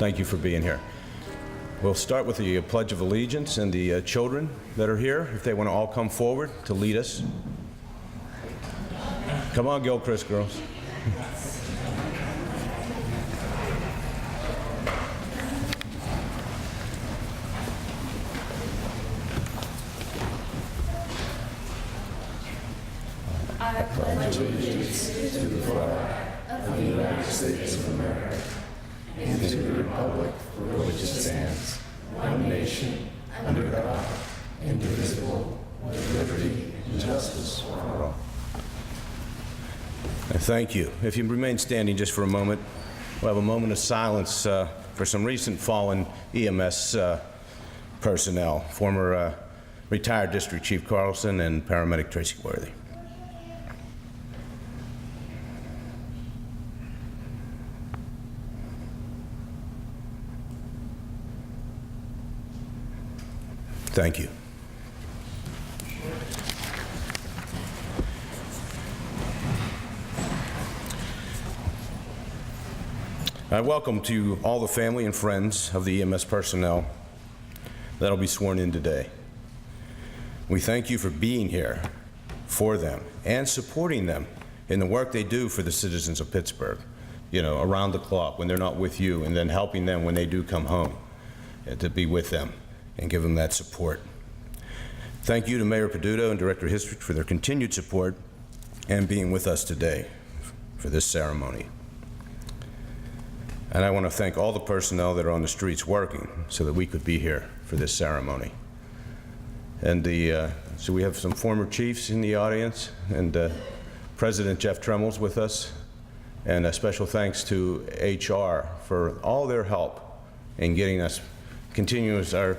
Thank you for being here. We'll start with the Pledge of Allegiance, and the children that are here, if they want to all come forward to lead us. Come on, Gilchrist girls. I pledge allegiance to the flag of the United States of America and to the republic for which it stands, one nation, under God, indivisible, with liberty and justice for all. Thank you. If you remain standing just for a moment, we'll have a moment of silence for some recent fallen EMS personnel, former retired District Chief Carlson and paramedic Tracy Worthy. Thank you. I welcome to all the family and friends of the EMS personnel that will be sworn in today. We thank you for being here for them and supporting them in the work they do for the citizens of Pittsburgh, you know, around the clock when they're not with you, and then helping them when they do come home to be with them and give them that support. Thank you to Mayor Peduto and Director Hissrich for their continued support and being with us today for this ceremony. And I want to thank all the personnel that are on the streets working so that we could be here for this ceremony. And so we have some former chiefs in the audience, and President Jeff Tremmel's with us, and a special thanks to HR for all their help in getting us continuous our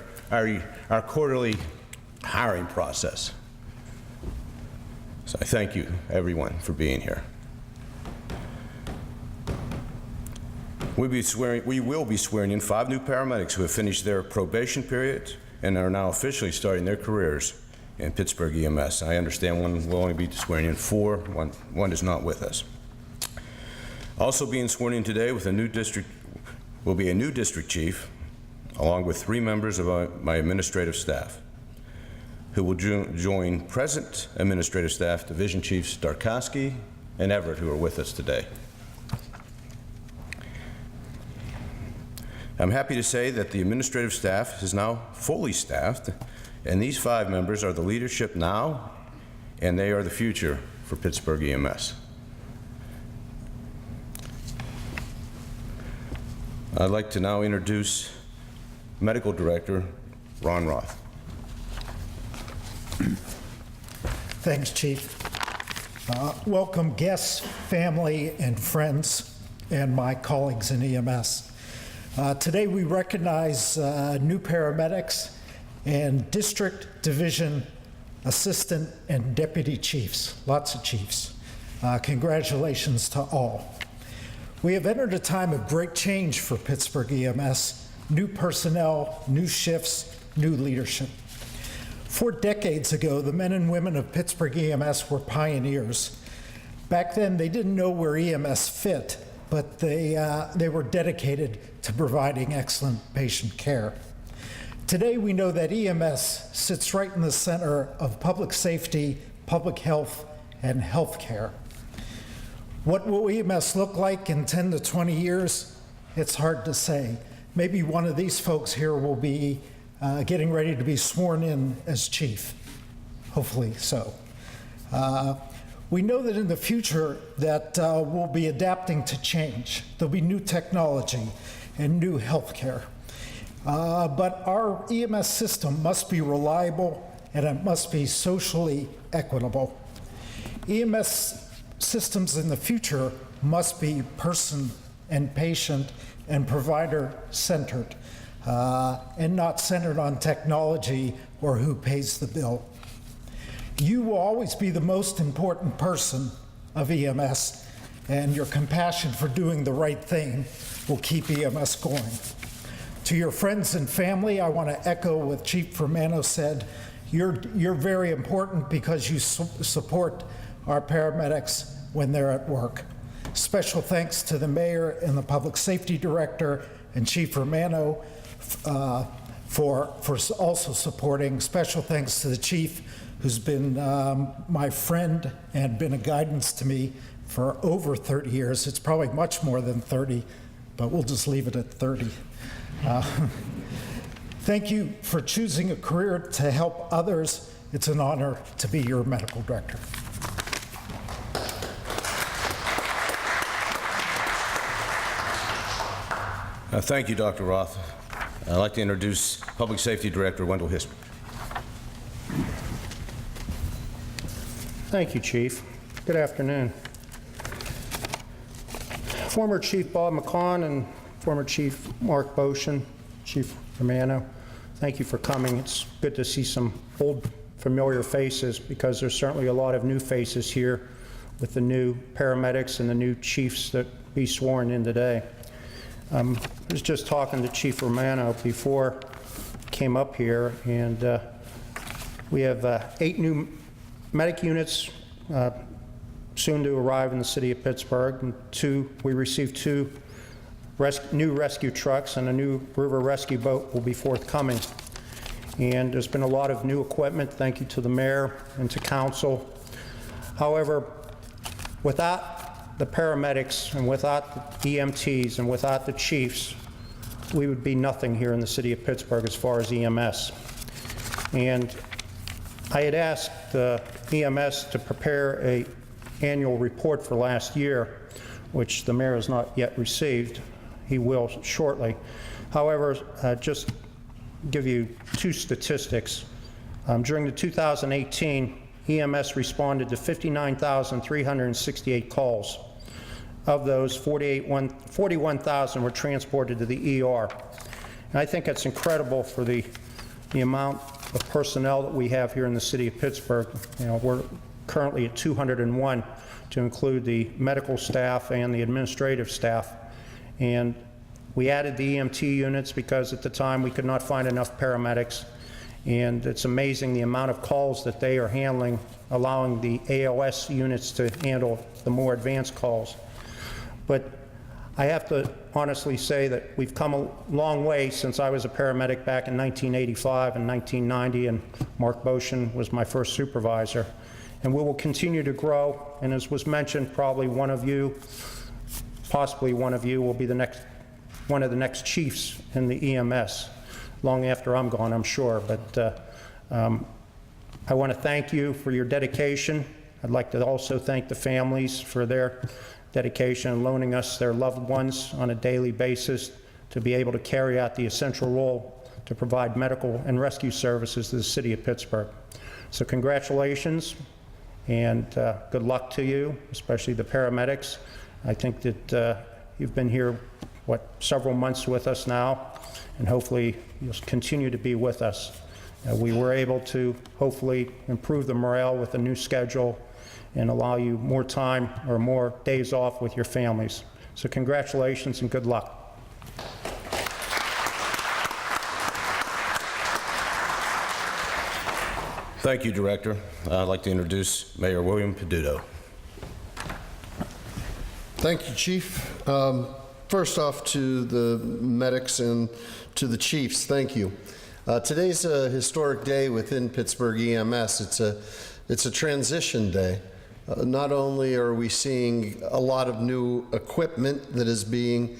quarterly hiring process. So I thank you, everyone, for being here. We will be swearing in 5 new paramedics who have finished their probation period and are now officially starting their careers in Pittsburgh EMS. I understand one will only be swearing in 4, one is not with us. Also being sworn in today with a new district will be a new district chief, along with 3 members of my administrative staff, who will join present administrative staff, Division Chiefs Darkowski and Everett, who are with us today. I'm happy to say that the administrative staff is now fully staffed, and these 5 members are the leadership now, and they are the future for Pittsburgh EMS. I'd like to now introduce Medical Director Ron Roth. Thanks, Chief. Welcome guests, family, and friends, and my colleagues in EMS. Today we recognize new paramedics and district, division, assistant, and deputy chiefs, lots of chiefs. Congratulations to all. We have entered a time of great change for Pittsburgh EMS, new personnel, new shifts, new leadership. 4 decades ago, the men and women of Pittsburgh EMS were pioneers. Back then, they didn't know where EMS fit, but they were dedicated to providing excellent patient care. Today, we know that EMS sits right in the center of public safety, public health, and health care. What will EMS look like in 10 to 20 years? It's hard to say. Maybe one of these folks here will be getting ready to be sworn in as chief, hopefully so. We know that in the future that we'll be adapting to change. There'll be new technology and new healthcare. But our EMS system must be reliable and it must be socially equitable. EMS systems in the future must be person and patient and provider centered and not centered on technology or who pays the bill. You will always be the most important person of EMS, and your compassion for doing the right thing will keep EMS going. To your friends and family, I want to echo what Chief Romano said. You're very important because you support our paramedics when they're at work. Special thanks to the mayor and the public safety director and Chief Romano for also supporting. Special thanks to the chief, who's been my friend and been a guidance to me for over 30 years. It's probably much more than 30, but we'll just leave it at 30. Thank you for choosing a career to help others. It's an honor to be your medical director. Thank you, Dr. Roth. I'd like to introduce Public Safety Director Wendell Hissrich. Thank you, Chief. Good afternoon. Former Chief Bob McCon and former Chief Mark Boshin, Chief Romano, thank you for coming. It's good to see some old familiar faces, because there's certainly a lot of new faces here with the new paramedics and the new chiefs that be sworn in today. I was just talking to Chief Romano before I came up here, and we have 8 new medic units soon to arrive in the city of Pittsburgh, and we received 2 new rescue trucks, and a new river rescue boat will be forthcoming. And there's been a lot of new equipment. Thank you to the mayor and to council. However, without the paramedics and without the EMTs and without the chiefs, we would be nothing here in the city of Pittsburgh as far as EMS. And I had asked EMS to prepare an annual report for last year, which the mayor has not yet received. He will shortly. However, just give you 2 statistics. During the 2018, EMS responded to 59,368 calls. Of those, 41,000 were transported to the ER. And I think that's incredible for the amount of personnel that we have here in the city of Pittsburgh. You know, we're currently at 201 to include the medical staff and the administrative staff. And we added the EMT units because at the time we could not find enough paramedics. And it's amazing the amount of calls that they are handling, allowing the AOS units to handle the more advanced calls. But I have to honestly say that we've come a long way since I was a paramedic back in 1985 and 1990, and Mark Boshin was my first supervisor. And we will continue to grow, and as was mentioned, probably one of you, possibly one of you, will be one of the next chiefs in the EMS. Long after I'm gone, I'm sure. But I want to thank you for your dedication. I'd like to also thank the families for their dedication and loaning us their loved ones on a daily basis to be able to carry out the essential role to provide medical and rescue services to the city of Pittsburgh. So congratulations, and good luck to you, especially the paramedics. I think that you've been here, several months with us now, and hopefully you'll continue to be with us. We were able to hopefully improve the morale with a new schedule and allow you more time or more days off with your families. So congratulations and good luck. Thank you, Director. I'd like to introduce Mayor William Peduto. Thank you, Chief. First off, to the medics and to the chiefs, thank you. Today's a historic day within Pittsburgh EMS. It's a transition day. Not only are we seeing a lot of new equipment that is being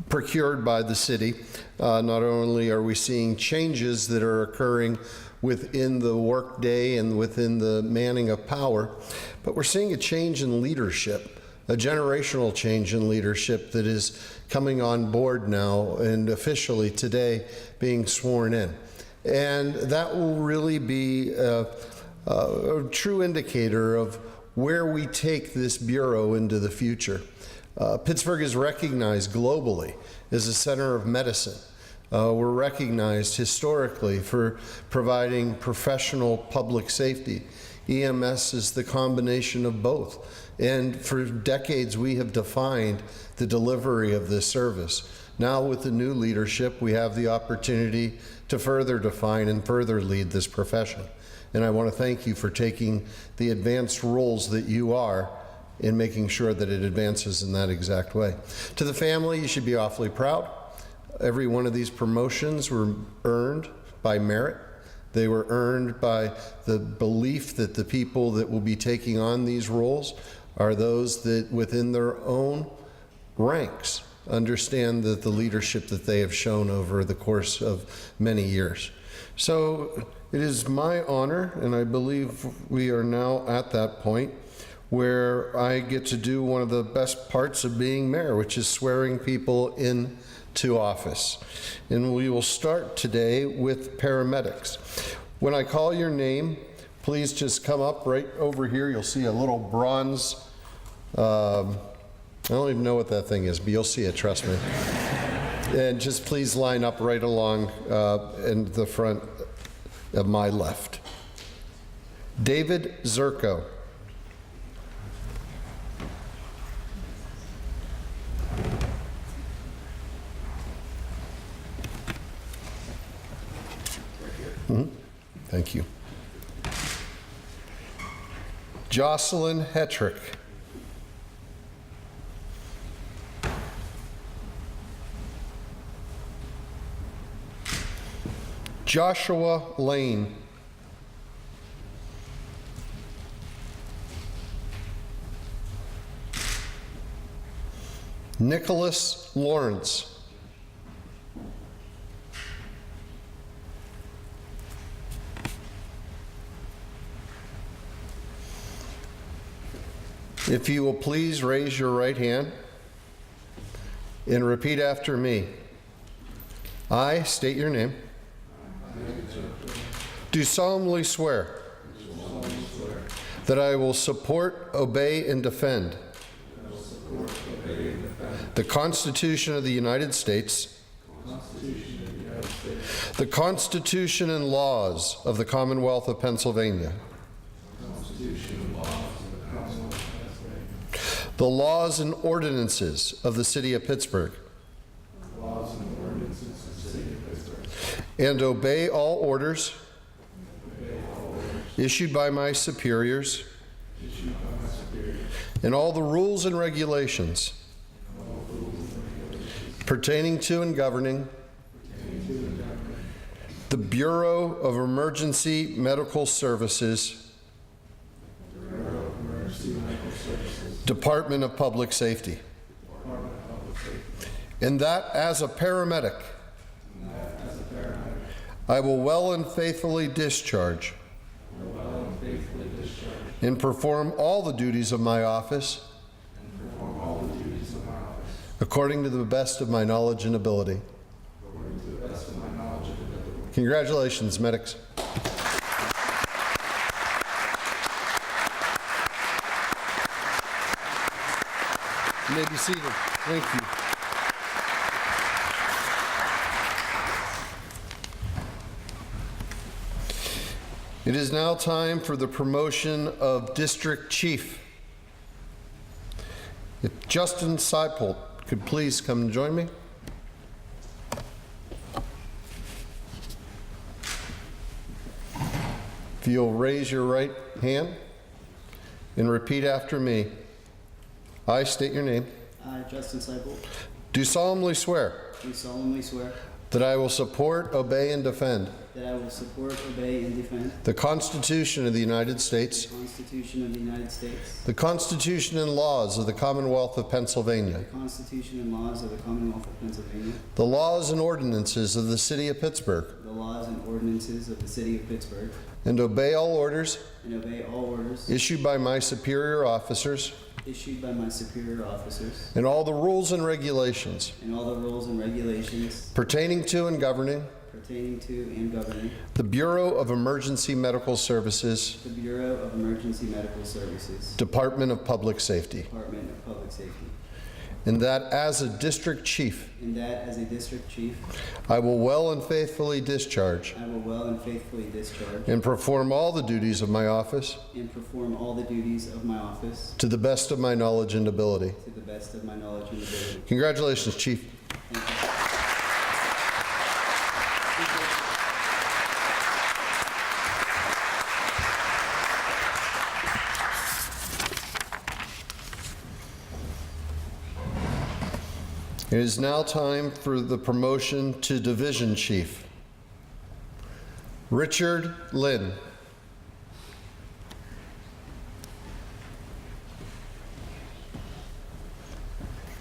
procured by the city, not only are we seeing changes that are occurring within the workday and within the manning of power, but we're seeing a change in leadership, a generational change in leadership that is coming on board now and officially today being sworn in. And that will really be a true indicator of where we take this bureau into the future. Pittsburgh is recognized globally as a center of medicine. We're recognized historically for providing professional public safety. EMS is the combination of both. And for decades, we have defined the delivery of this service. Now, with the new leadership, we have the opportunity to further define and further lead this profession. And I want to thank you for taking the advanced roles that you are in making sure that it advances in that exact way. To the family, you should be awfully proud. Every one of these promotions were earned by merit. They were earned by the belief that the people that will be taking on these roles are those that within their own ranks understand that the leadership that they have shown over the course of many years. So it is my honor, and I believe we are now at that point where I get to do one of the best parts of being mayor, which is swearing people into office. And we will start today with paramedics. When I call your name, please just come up right over here. You'll see a little bronze, I don't even know what that thing is, but you'll see it, trust me. And just please line up right along in the front of my left. David Czurko. Thank you. Jocelyn Hetrick. Joshua Lane. Nicholas Lawrence. If you will please raise your right hand and repeat after me. I state your name. Do solemnly swear that I will support, obey, and defend the Constitution of the United States, the Constitution and laws of the Commonwealth of Pennsylvania, the laws and ordinances of the City of Pittsburgh, and obey all orders issued by my superiors and all the rules and regulations pertaining to and governing the Bureau of Emergency Medical Services, Department of Public Safety, and that as a paramedic, I will well and faithfully discharge and perform all the duties of my office according to the best of my knowledge and ability. Congratulations, medics. You may be seated. Thank you. It is now time for the promotion of District Chief. If Justin Sypolt could please come and join me. If you'll raise your right hand and repeat after me. I state your name. I, Justin Sypolt, Do solemnly swear do solemnly swear that I will support, obey, and defend that I will support, obey, and defend the Constitution of the United States, the Constitution of the United States, the Constitution and laws of the Commonwealth of Pennsylvania, the Constitution and laws of the Commonwealth of Pennsylvania, the laws and ordinances of the City of Pittsburgh, the laws and ordinances of the City of Pittsburgh, and obey all orders and obey all orders issued by my superior officers issued by my superior officers, and all the rules and regulations and all the rules and regulations pertaining to and governing pertaining to and governing the Bureau of Emergency Medical Services, the Bureau of Emergency Medical Services, Department of Public Safety, Department of Public Safety, and that as a District Chief, and that as a District Chief, I will well and faithfully discharge I will well and faithfully discharge and perform all the duties of my office and perform all the duties of my office to the best of my knowledge and ability. to the best of my knowledge and ability. Congratulations, Chief. Thank you. It is now time for the promotion to Division Chief. Richard Linn.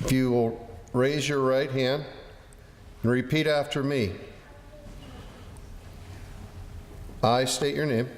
If you will raise your right hand and repeat after me. I state your name.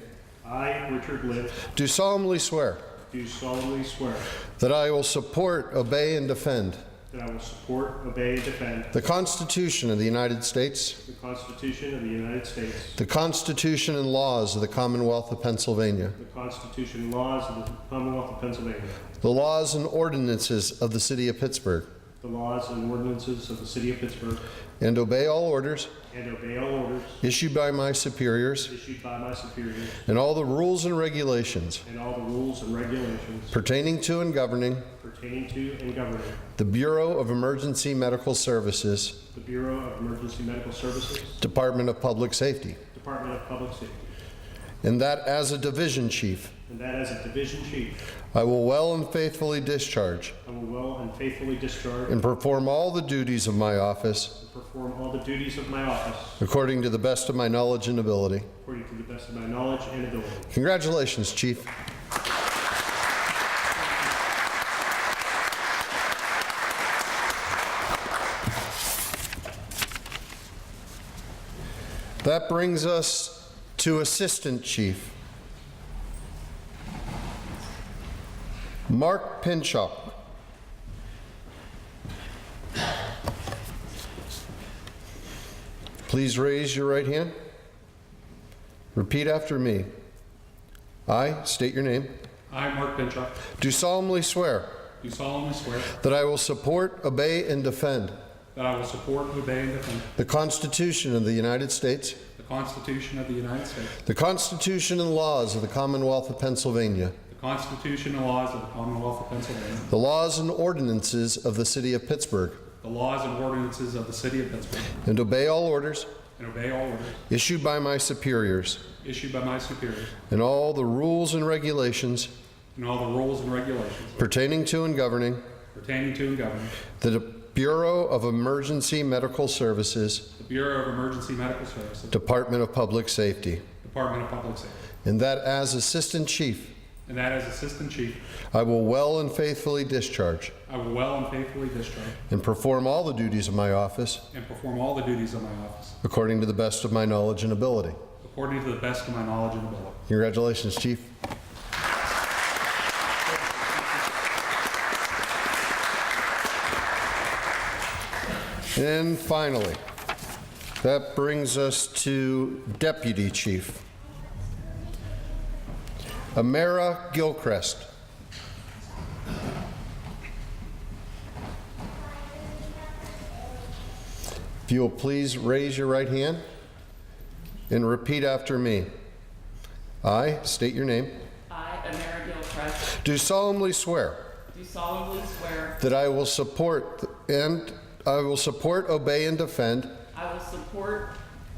I, Richard Linn, Do solemnly swear do solemnly swear that I will support, obey, and defend that I will support, obey, and defend the Constitution of the United States, the Constitution of the United States, the Constitution and laws of the Commonwealth of Pennsylvania, the Constitution and laws of the Commonwealth of Pennsylvania, the laws and ordinances of the City of Pittsburgh, the laws and ordinances of the City of Pittsburgh, and obey all orders and obey all orders issued by my superiors issued by my superiors and all the rules and regulations and all the rules and regulations pertaining to and governing pertaining to and governing the Bureau of Emergency Medical Services, the Bureau of Emergency Medical Services, Department of Public Safety, Department of Public Safety, and that as a Division Chief, and that as a Division Chief, I will well and faithfully discharge I will well and faithfully discharge and perform all the duties of my office and perform all the duties of my office according to the best of my knowledge and ability. according to the best of my knowledge and ability. Congratulations, Chief. That brings us to Assistant Chief. Mark Pinchalk. Please raise your right hand. Repeat after me. I state your name. I, Mark Pinchalk, Do solemnly swear do solemnly swear that I will support, obey, and defend that I will support, obey, and defend the Constitution of the United States, the Constitution of the United States, the Constitution and laws of the Commonwealth of Pennsylvania, the Constitution and laws of the Commonwealth of Pennsylvania, the laws and ordinances of the City of Pittsburgh, the laws and ordinances of the City of Pittsburgh, and obey all orders and obey all orders issued by my superiors issued by my superiors, and all the rules and regulations and all the rules and regulations pertaining to and governing pertaining to and governing the Bureau of Emergency Medical Services, the Bureau of Emergency Medical Services, Department of Public Safety, Department of Public Safety, and that as Assistant Chief, and that as Assistant Chief, I will well and faithfully discharge I will well and faithfully discharge and perform all the duties of my office and perform all the duties of my office according to the best of my knowledge and ability. according to the best of my knowledge and ability. Congratulations, Chief. And finally, that brings us to Deputy Chief. Amera Gilchrist. If you will please raise your right hand and repeat after me. I state your name. I, Amera Gilchrist, Do solemnly swear do solemnly swear that I will support, obey, and defend I will support,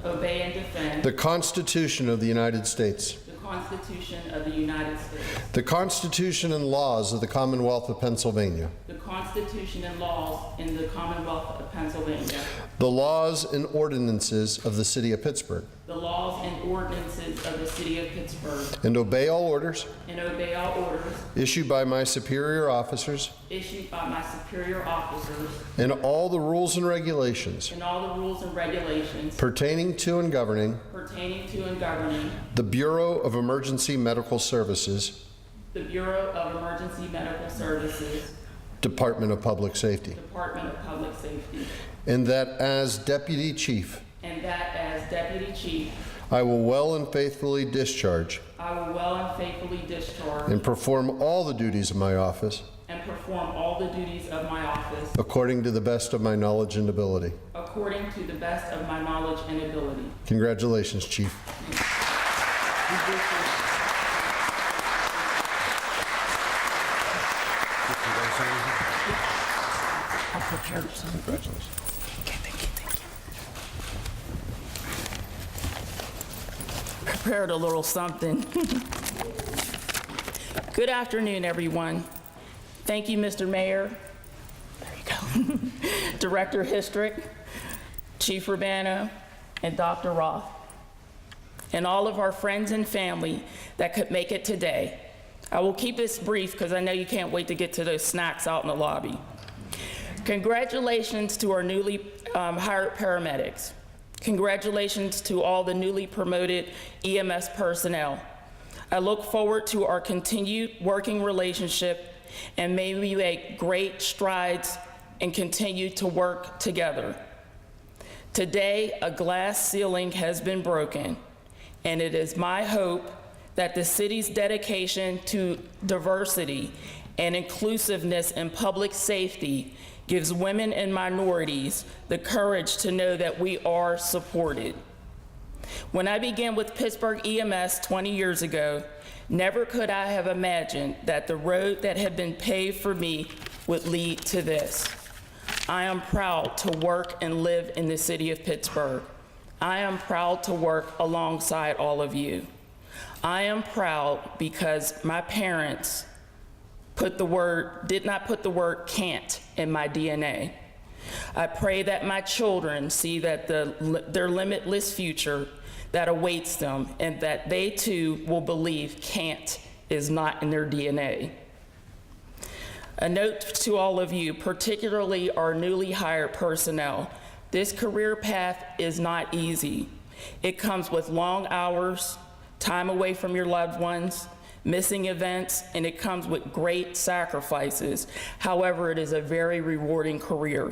obey, and defend the Constitution of the United States, the Constitution of the United States, the Constitution and laws of the Commonwealth of Pennsylvania, the Constitution and laws in the Commonwealth of Pennsylvania, the laws and ordinances of the City of Pittsburgh, the laws and ordinances of the City of Pittsburgh, and obey all orders and obey all orders issued by my superior officers issued by my superior officers and all the rules and regulations and all the rules and regulations pertaining to and governing pertaining to and governing the Bureau of Emergency Medical Services, the Bureau of Emergency Medical Services, Department of Public Safety, Department of Public Safety, and that as Deputy Chief, and that as Deputy Chief, I will well and faithfully discharge I will well and faithfully discharge and perform all the duties of my office and perform all the duties of my office according to the best of my knowledge and ability. according to the best of my knowledge and ability. Congratulations, Chief. Prepared a little something. Good afternoon, everyone. Thank you, Mr. Mayor. There you go. Director Hissrich, Chief Romano, and Dr. Roth, and all of our friends and family that could make it today. I will keep this brief because I know you can't wait to get to those snacks out in the lobby. Congratulations to our newly hired paramedics. Congratulations to all the newly promoted EMS personnel. I look forward to our continued working relationship, and may we make great strides and continue to work together. Today, a glass ceiling has been broken, and it is my hope that the city's dedication to diversity and inclusiveness in public safety gives women and minorities the courage to know that we are supported. When I began with Pittsburgh EMS 20 years ago, never could I have imagined that the road that had been paved for me would lead to this. I am proud to work and live in the city of Pittsburgh. I am proud to work alongside all of you. I am proud because my parents did not put the word can't in my DNA. I pray that my children see that their limitless future that awaits them, and that they too will believe can't is not in their DNA. A note to all of you, particularly our newly hired personnel. This career path is not easy. It comes with long hours, time away from your loved ones, missing events, and it comes with great sacrifices. However, it is a very rewarding career.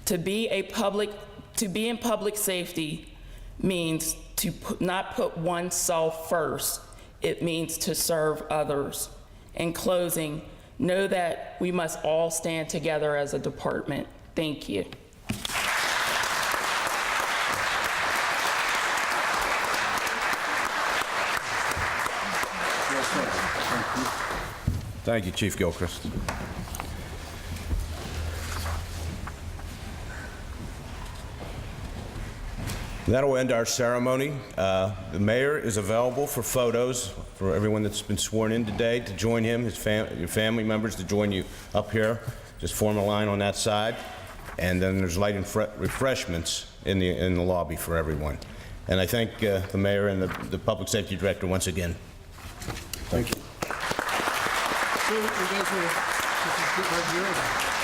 To be in public safety means to not put oneself first. It means to serve others. In closing, know that we must all stand together as a department. Thank you. Thank you, Chief Gilchrist. That'll end our ceremony. The mayor is available for photos for everyone that's been sworn in today to join him, your family members to join you up here. Just form a line on that side. And then there's light and refreshments in the lobby for everyone. And I thank the mayor and the public safety director once again. Thank you. So you guys will get right here.